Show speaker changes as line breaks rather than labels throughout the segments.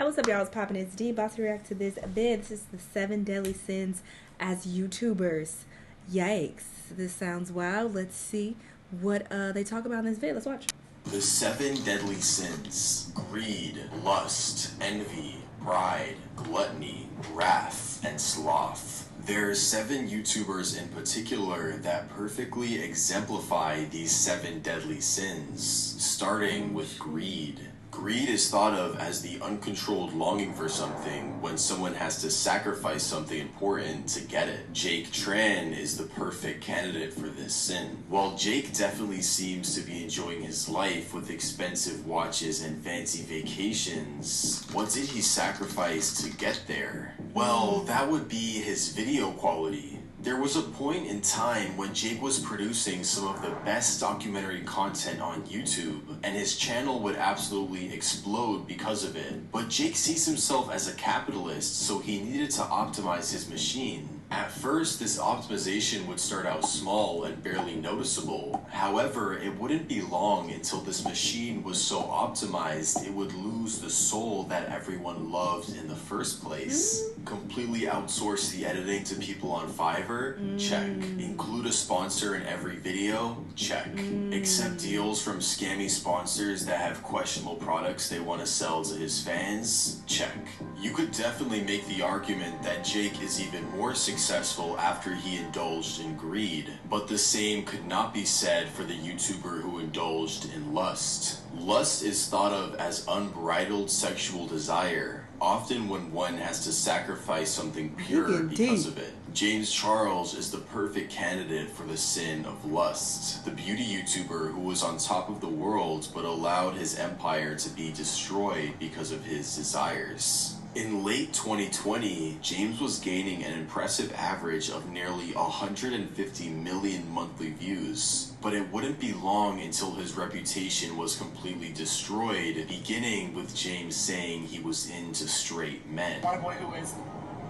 what's up, y'all? It's poppin'. It's D. About to react to this vid. This is the 7 deadly sins as YouTubers. Yikes. This sounds wild. Let's see what they talk about in this vid. Let's watch.
The 7 deadly sins: greed, lust, envy, pride, gluttony, wrath, and sloth. There are 7 YouTubers in particular that perfectly exemplify these 7 deadly sins, starting with greed. Greed is thought of as the uncontrolled longing for something when someone has to sacrifice something important to get it. Tran is the perfect candidate for this sin. While Jake definitely seems to be enjoying his life with expensive watches and fancy vacations, what did he sacrifice to get there? Well, that would be his video quality. There was a point in time when Jake was producing some of the best documentary content on YouTube, and his channel would absolutely explode because of it. But Jake sees himself as a capitalist, so he needed to optimize his machine. At first, this optimization would start out small and barely noticeable. However, it wouldn't be long until this machine was so optimized it would lose the soul that everyone loved in the first place. Completely outsource the editing to people on Fiverr? Check. Include a sponsor in every video? Check. Accept deals from scammy sponsors that have questionable products they want to sell to his fans? Check. You could definitely make the argument that Jake is even more successful after he indulged in greed, but the same could not be said for the YouTuber who indulged in lust. Lust is thought of as unbridled sexual desire, often when one has to sacrifice something pure because of it. James Charles is the perfect candidate for the sin of lust, the beauty YouTuber who was on top of the world but allowed his empire to be destroyed because of his desires. In late 2020, James was gaining an impressive average of nearly 150 million monthly views, but it wouldn't be long until his reputation was completely destroyed, beginning with James saying he was into straight men.
My boy who is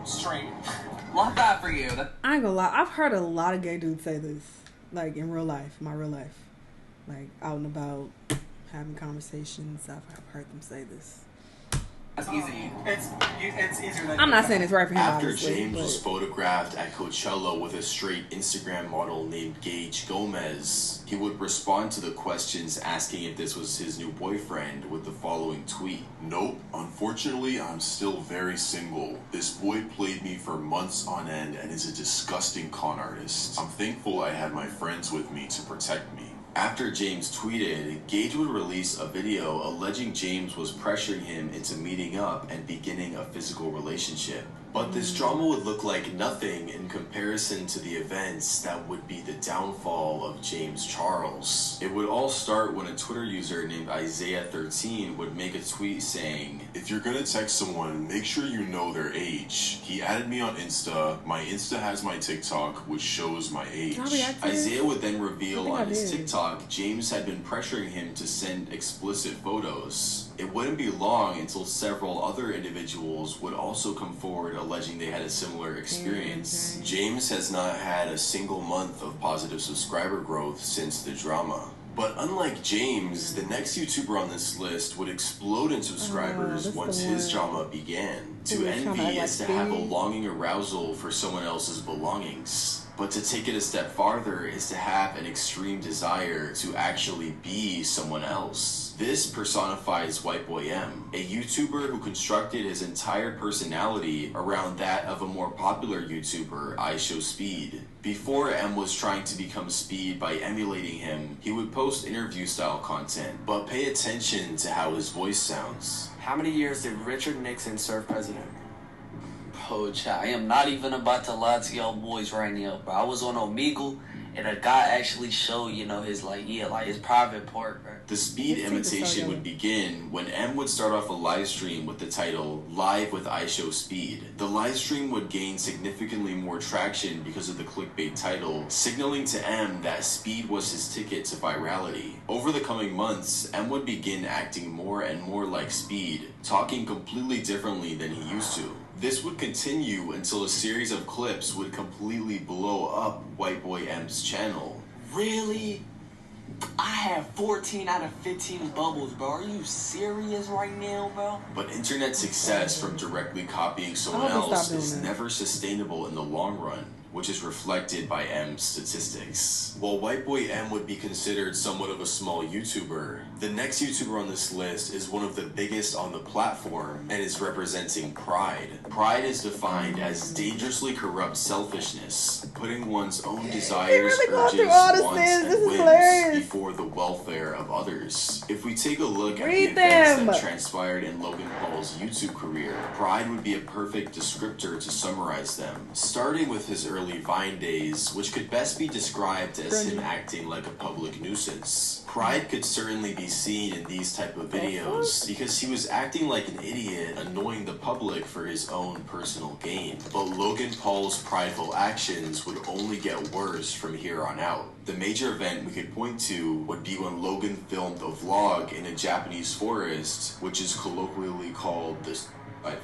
straight.
Love that for you.
I ain't gonna lie, I've heard a lot of gay dudes say this, like in real life, my real life, like out and about, having conversations. I've heard them say this.
That's easy.
It's easier than
I'm not saying it's right for him.
After
obviously,
James was photographed at Coachella with a straight Instagram model named Gage Gomez, he would respond to the questions asking if this was his new boyfriend with the following tweet: "Nope, unfortunately I'm still very single. This boy played me for months on end and is a disgusting con artist. I'm thankful I had my friends with me to protect me." After James tweeted, Gage would release a video alleging James was pressuring him into meeting up and beginning a physical relationship. But this drama would look like nothing in comparison to the events that would be the downfall of James Charles. It would all start when a Twitter user named Isaiah13 would make a tweet saying, "If you're gonna text someone, make sure you know their age. He added me on Insta. My Insta has my TikTok, which shows my age." Isaiah would then reveal on his TikTok James had been pressuring him to send explicit photos. It wouldn't be long until several other individuals would also come forward alleging they had a similar experience. James has not had a single month of positive subscriber growth since the drama. But unlike James, the next YouTuber on this list would explode in subscribers once his drama began. To envy is to have a longing arousal for someone else's belongings. But to take it a step farther is to have an extreme desire to actually be someone else. This personifies Whiteboyem, a YouTuber who constructed his entire personality around that of a more popular YouTuber, IShowSpeed. Before M was trying to become Speed by emulating him, he would post interview-style content, but pay attention to how his voice sounds.
How many years did Richard Nixon serve president?
Oh, child, I am not even about to lie to y'all boys right now, bro. I was on Omegle, and a guy actually showed, his, his private part, bro.
The Speed imitation would begin when M would start off a live stream with the title, Live with IShowSpeed. The live stream would gain significantly more traction because of the clickbait title, signaling to M that Speed was his ticket to virality. Over the coming months, M would begin acting more and more like Speed, talking completely differently than he used to. This would continue until a series of clips would completely blow up Whiteboyem's channel.
Really? I have 14 out of 15 bubbles, bro. Are you serious right now, bro?
But internet success from directly copying someone
hope they
else
stop doing
is
that.
never sustainable in the long run, which is reflected by M's statistics. While Whiteboyem would be considered somewhat of a small YouTuber, the next YouTuber on this list is one of the biggest on the platform and is representing pride. Pride is defined as dangerously corrupt selfishness, putting one's own desires,
really going
urges,
through all the
wants,
sins.
and
This is
whims
hilarious.
before the welfare of others. If we take a look at
Read
the events
them.
that transpired in Logan Paul's YouTube career, pride would be a perfect descriptor to summarize them. Starting with his early Vine days, which could best be described as him acting like a public nuisance. Pride could certainly be seen in these type of videos because he was acting like an idiot, annoying the public for his own personal gain. But Logan Paul's prideful actions would only get worse from here on out. The major event we could point to would be when Logan filmed a vlog in a Japanese forest, which is colloquially called the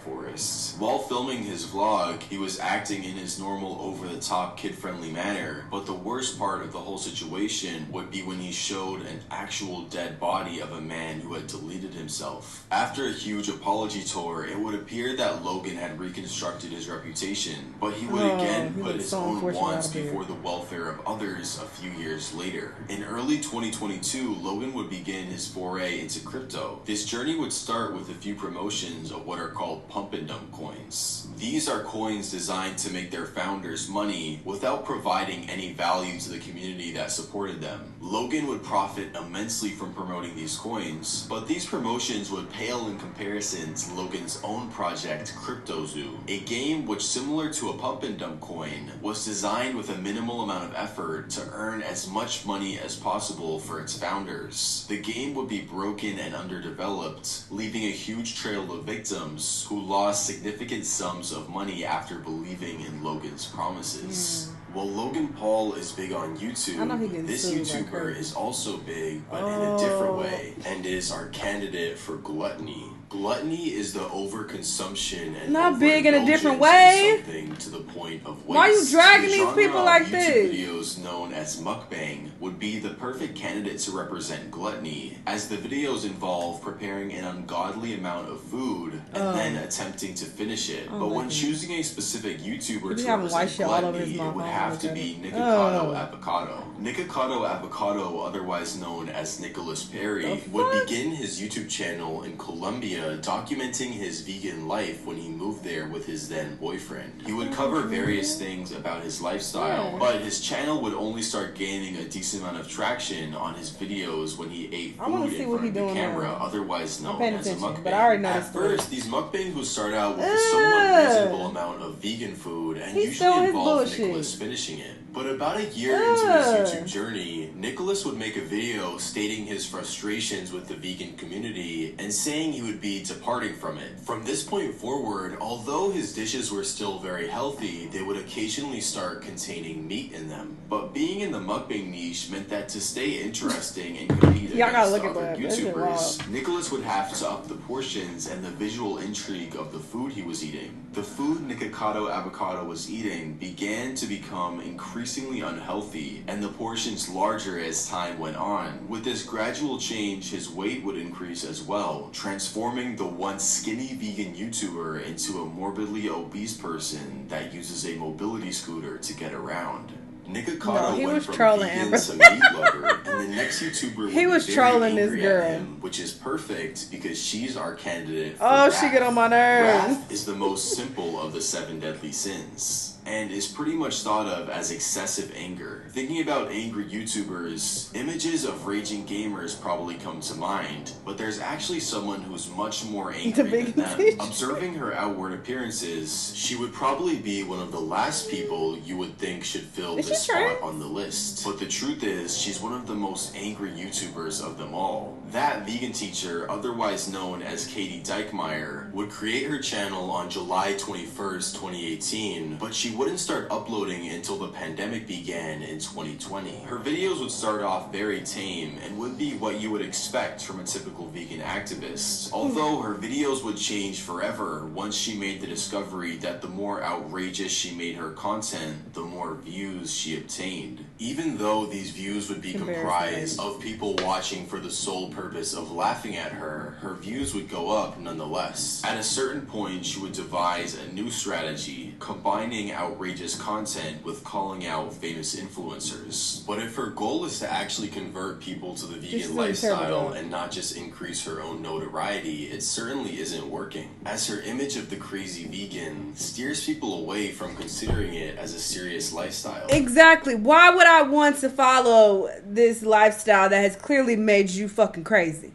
forest. While filming his vlog, he was acting in his normal over-the-top kid-friendly manner, but the worst part of the whole situation would be when he showed an actual dead body of a man who had deleted himself. After a huge apology tour, it would appear that Logan had reconstructed his reputation, but he would again put his own wants before the welfare of others a few years later. In early 2022, Logan would begin his foray into crypto. This journey would start with a few promotions of what are called pump and dump coins. These are coins designed to make their founders money without providing any value to the community that supported them. Logan would profit immensely from promoting these coins, but these promotions would pale in comparison to Logan's own project, CryptoZoo, a game which, similar to a pump and dump coin, was designed with a minimal amount of effort to earn as much money as possible for its founders. The game would be broken and underdeveloped, leaving a huge trail of victims who lost significant sums of money after believing in Logan's promises. While Logan Paul is big on YouTube, this YouTuber is also big, but in a different way, and is our candidate for Gluttony. Gluttony is the overconsumption and
not big in a different
overindulgence
way.
in something to the point of waste.
Why are you dragging
The
these
genre
people
of
like
YouTube
this?
videos known as mukbang would be the perfect candidate to represent gluttony, as the videos involve preparing an ungodly amount of food and then attempting to finish it. But when choosing a specific YouTuber to represent gluttony, it would have to be Nikocado Avocado. Nikocado Avocado, otherwise known as Nicholas Perry, would begin his YouTube channel in Colombia, documenting his vegan life when he moved there with his then boyfriend. He would cover various things about his lifestyle, but his channel would only start gaining a decent amount of traction on his videos when he ate food in front of the camera, otherwise known as a mukbang. At first, these mukbangs would start out with a somewhat reasonable amount of vegan food and usually involve Nicholas finishing it. But about a year into his YouTube journey, Nicholas would make a video stating his frustrations with the vegan community and saying he would be departing from it. From this point forward, although his dishes were still very healthy, they would occasionally start containing meat in them. But being in the mukbang niche meant that to stay interesting and compete against other YouTubers, Nicholas would have to up the portions and the visual intrigue of the food he was eating. The food Nikocado Avocado was eating began to become increasingly unhealthy, and the portions larger as time went on. With this gradual change, his weight would increase as well, transforming the once skinny vegan YouTuber into a morbidly obese person that uses a mobility scooter to get around. Nikocado went from vegan to meat lover, and the next YouTuber would be very angry at him, which is perfect because she's our candidate for wrath.
She get on my nerves.
Wrath is the most simple of the 7 deadly sins, and is pretty much thought of as excessive anger. Thinking about angry YouTubers, images of raging gamers probably come to mind, but there's actually someone who's much more angry than them. Observing her outward appearances, she would probably be one of the last people you would think should fill this spot on the list. But the truth is, she's one of the most angry YouTubers of them all. That vegan teacher, otherwise known as Katie Dykmeyer, would create her channel on July 21st, 2018, but she wouldn't start uploading until the pandemic began in 2020. Her videos would start off very tame and would be what you would expect from a typical vegan activist. Although her videos would change forever once she made the discovery that the more outrageous she made her content, the more views she obtained. Even though these views would be comprised of people watching for the sole purpose of laughing at her, her views would go up nonetheless. At a certain point, she would devise a new strategy, combining outrageous content with calling out famous influencers. But if her goal is to actually convert people to the vegan lifestyle and not just increase her own notoriety, it certainly isn't working, as her image of the crazy vegan steers people away from considering it as a serious lifestyle.
Exactly. Why would I want to follow this lifestyle that has clearly made you fucking crazy?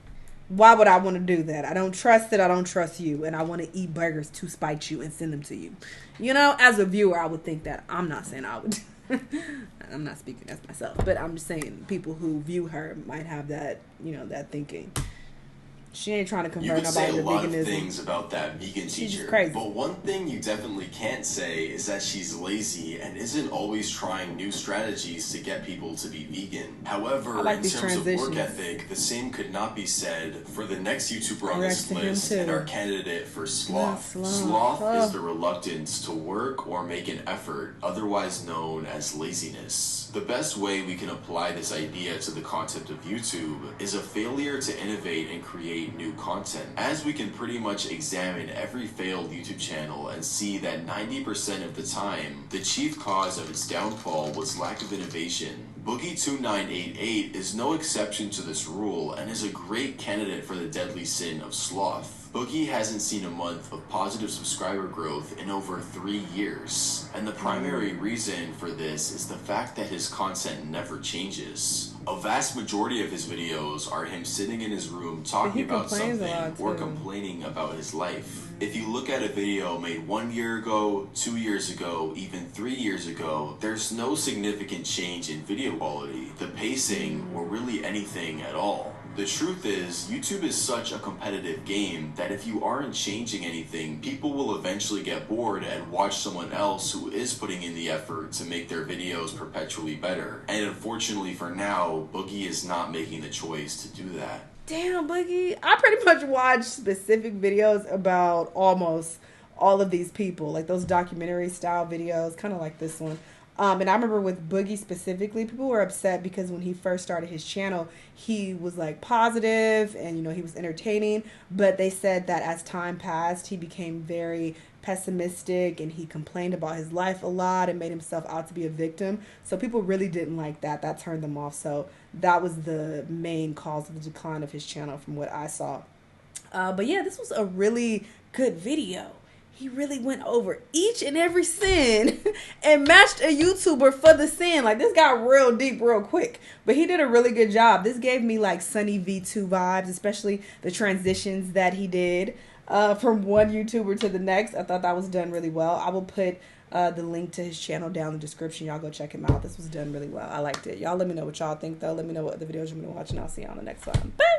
Why would I want to do that? I don't trust it. I don't trust you. And I want to eat burgers to spite you and send them to you. You know, as a viewer, I would think that. I'm not saying I would. I'm not speaking as myself. But I'm just saying people who view her might have that, you know, that thinking. She ain't trying to convert nobody to veganism.
You could say a lot of things about that vegan teacher,
crazy.
But one thing you definitely can't say is that she's lazy and isn't always trying new strategies to get people to be vegan. However, in terms of work ethic, the same could not be said for the next YouTuber on this list and our candidate for Sloth. Sloth is the reluctance to work or make an effort, otherwise known as laziness. The best way we can apply this idea to the concept of YouTube is a failure to innovate and create new content, as we can pretty much examine every failed YouTube channel and see that 90% of the time, the chief cause of its downfall was lack of innovation. Boogie2988 is no exception to this rule and is a great candidate for the deadly sin of sloth. Boogie hasn't seen a month of positive subscriber growth in over 3 years, and the primary reason for this is the fact that his content never changes. A vast majority of his videos are him sitting in his room talking about something or complaining about his life. If you look at a video made 1 year ago, 2 years ago, even 3 years ago, there's no significant change in video quality, the pacing, or really anything at all. The truth is, YouTube is such a competitive game that if you aren't changing anything, people will eventually get bored and watch someone else who is putting in the effort to make their videos perpetually better. And unfortunately for now, Boogie is not making the choice to do that.
Damn, Boogie. I pretty much watch specific videos about almost all of these people, like those documentary style videos, kind of like this one. And I remember with Boogie specifically, people were upset because when he first started his channel, he was like positive and, you know, he was entertaining. But they said that as time passed, he became very pessimistic and he complained about his life a lot and made himself out to be a victim. So people really didn't like that. That turned them off. So that was the main cause of the decline of his channel from what I saw. But yeah, this was a really good video. He really went over each and every sin and matched a YouTuber for the sin. Like, this got real deep real quick. But he did a really good job. This gave me, like, Sunny V2 vibes, especially the transitions that he did from one YouTuber to the next. I thought that was done really well. I will put the link to his channel down in the description. Y'all go check him out. This was done really well. I liked it. Y'all let me know what y'all think, though. Let me know what other videos you're going to watch, and I'll see y'all on the next one. Bye!